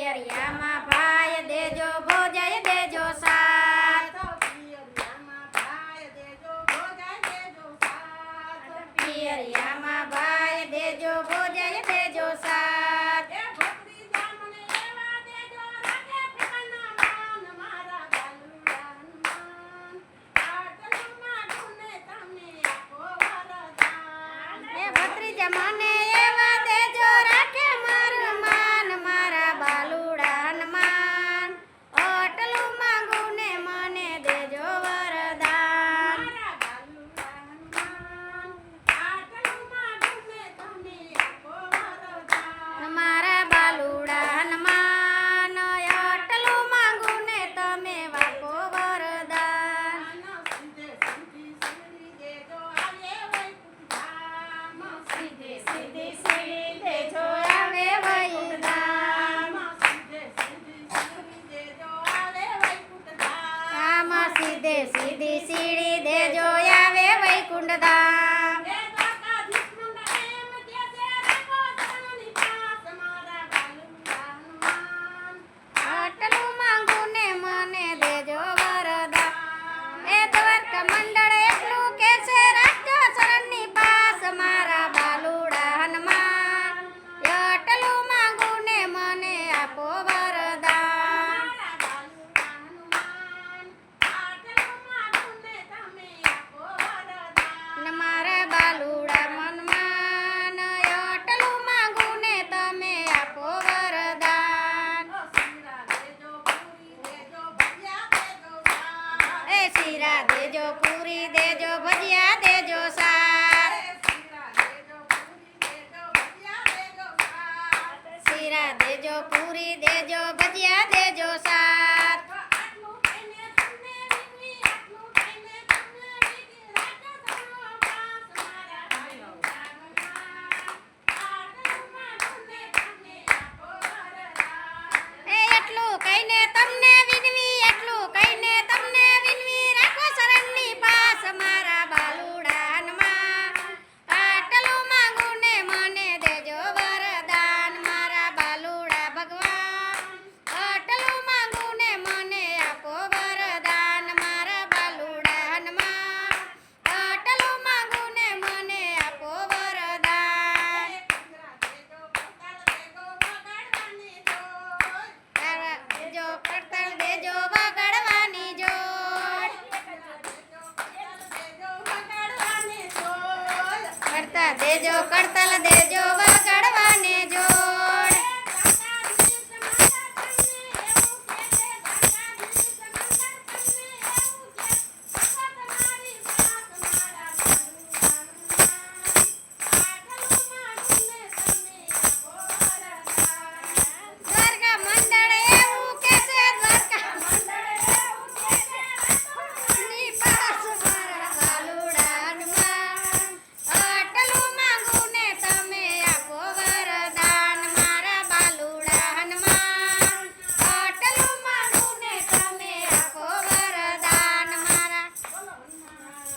પિયરિયામાં ભાઈ દેજો ભોજય દેજો સાથ પિયરિયામાં ભાઈ દેજો ભોજય દેજો સાથ પિયરિયામાં ભાઈ દેજો ભોજય દેજો સાથ એ ભત્રીજા મને એવા દેજો રાખે ફેરના માન મારા બાલુડા હનુમાન આટલું માગું ને તમે આપો વરદાન એ ભત્રીજા મને એવા દેજો રાખે મારું માન મારા બાલુડા હનુમાન આટલું માંગુ ને મને દેજો વરદાન મારા બાલુડા હનુમાન આટલું માગું ને તમે આપો વરદાન મારા બાલુડા હનુમાન આટલું માંગુ ને તમે વાપો વરદાન સીધે સીધી સીડી દેજો આવે વૈદાન આમાં સીધે સીધી સીડી દેજો આવે વૈકુંઠ ધામ આટલું માંગુ ને મને દેજો વરદાન એ દ્વારકા મંડળ એટલું કે છે રાખજો શરણની પાસ મારા બાલુડા હનુમાન આટલું માંગુ ને મને આપો વરદાન ને મારા બાલુડા હનુમાન આટલું માંગુ ને તમે આપો વરદાન એ શીરા દેજો પૂરી દેજો ભજીયા દેજો સાથ શીરા દેજો પૂરી દેજો ભજીયા દેજો સાથ એ એટલું કહીને તમને વિનવી એટલું કહીને તમને વિનવી રાખો શરણની પાસ મારા બાલુડા હનુમાન આટલું માંગુ ને મને દેજો વરદાન મારા બાલુડા ભગવાન આટલું માંગુ ને મને આપો વરદાન મારા બાલુડા હનુમાન આટલું માંગુ ને મને આપો વરદાન દેજો પડતળ દેજો વગાડવાની જોડ કરતા દેજો કરતલ દેજો